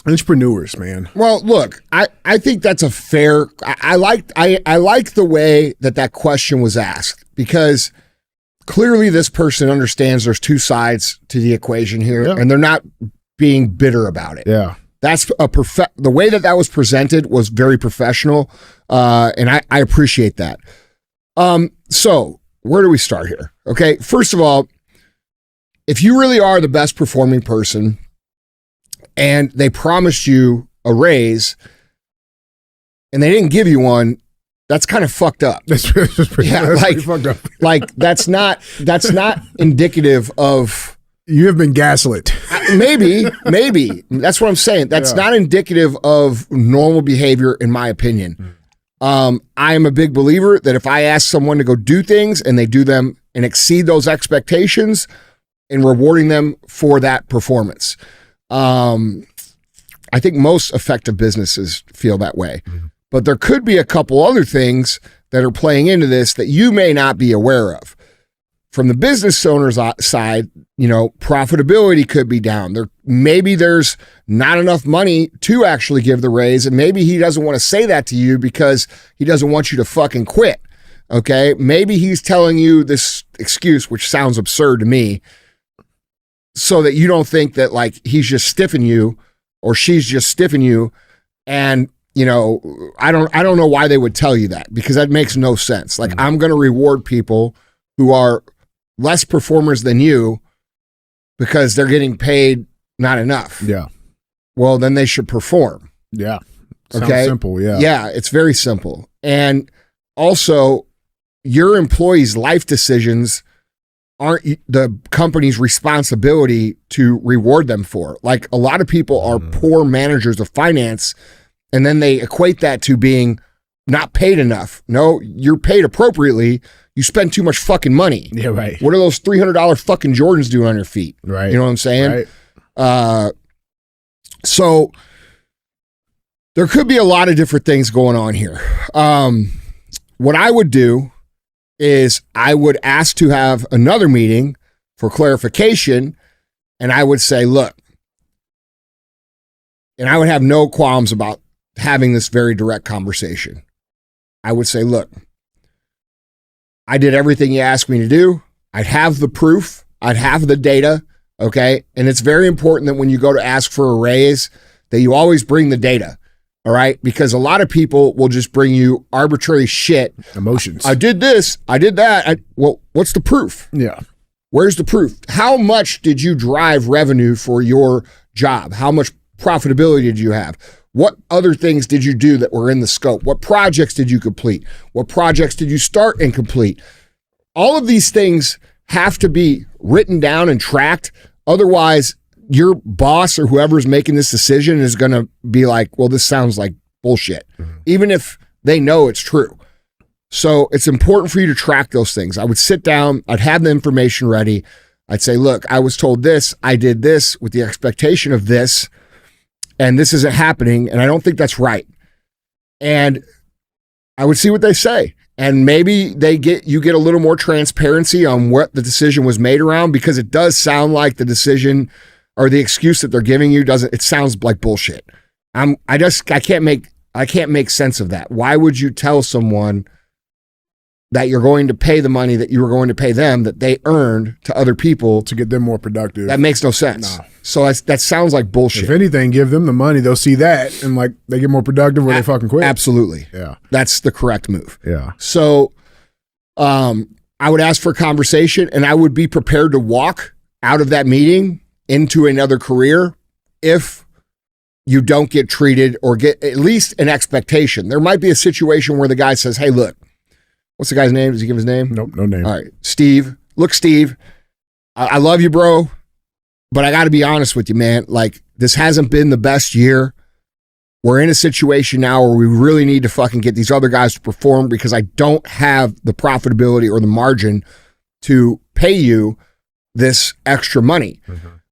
Entrepreneurs, man. Well, look, I think that's a fair. I like the way that question was asked, because clearly this person understands there's two sides to the equation here, and they're not being bitter about it. Yeah. That's the way that was presented was very professional, and I appreciate that. So where do we start here? Okay, first of all, if you really are the best performing person and they promised you a raise and they didn't give you one, that's kind of fucked up. That's pretty fucked up. Like that's not indicative of. You have been gaslit. Maybe. That's what I'm saying. That's not indicative of normal behavior, in my opinion. I am a big believer that if I ask someone to go do things and they do them and exceed those expectations, and rewarding them for that performance. I think most effective businesses feel that way. But there could be a couple other things that are playing into this that you may not be aware of. From the business owner's side, profitability could be down. Maybe there's not enough money to actually give the raise, and maybe he doesn't want to say that to you because he doesn't want you to fucking quit. Okay? Maybe he's telling you this excuse, which sounds absurd to me, so that you don't think that like he's just stiffing you or she's just stiffing you. And, I don't know why they would tell you that, because that makes no sense. Like, I'm going to reward people who are less performers than you because they're getting paid not enough. Yeah. Well, then they should perform. Yeah. Sounds okay. Simple. Yeah. Yeah. It's very simple. And also, your employees' life decisions aren't the company's responsibility to reward them for. Like, a lot of people are poor managers of finance, and then they equate that to being not paid enough. No, you're paid appropriately. You spend too much fucking money. Yeah, right. What are those $300 fucking Jordans doing on your feet? Right. You know what I'm saying? Right. So there could be a lot of different things going on here. What I would do is I would ask to have another meeting for clarification, and I would say, look, and I would have no qualms about having this very direct conversation. I would say, look, I did everything you asked me to do. I'd have the proof. I'd have the data. Okay. And it's very important that when you go to ask for a raise, that you always bring the data. All right. Because a lot of people will just bring you arbitrary shit. Emotions. I did this. I did that. Well, what's the proof? Yeah. Where's the proof? How much did you drive revenue for your job? How much profitability did you have? What other things did you do that were in the scope? What projects did you complete? What projects did you start and complete? All of these things have to be written down and tracked. Otherwise, your boss or whoever's making this decision is going to be like, well, this sounds like bullshit, even if they know it's true. So it's important for you to track those things. I would sit down. I'd have the information ready. I'd say, look, I was told this. I did this with the expectation of this. And this isn't happening, and I don't think that's right. And I would see what they say. And maybe you get a little more transparency on what the decision was made around, because it does sound like the decision or the excuse that they're giving you it sounds like bullshit. I can't make sense of that. Why would you tell someone that you're going to pay the money that you were going to pay them that they earned to other people to get them more productive? That makes no sense. No. So that sounds like bullshit. If anything, give them the money. They'll see that and like they get more productive or they fucking quit. Absolutely. Yeah. That's the correct move. Yeah. So I would ask for a conversation, and I would be prepared to walk out of that meeting into another career if you don't get treated or get at least an expectation. There might be a situation where the guy says, hey, look, what's the guy's name? Does he give his name? Nope, no name. All right. Steve. Look, Steve, I love you, bro, but I got to be honest with you, man. Like, this hasn't been the best year. We're in a situation now where we really need to fucking get these other guys to perform, because I don't have the profitability or the margin to pay you this extra money.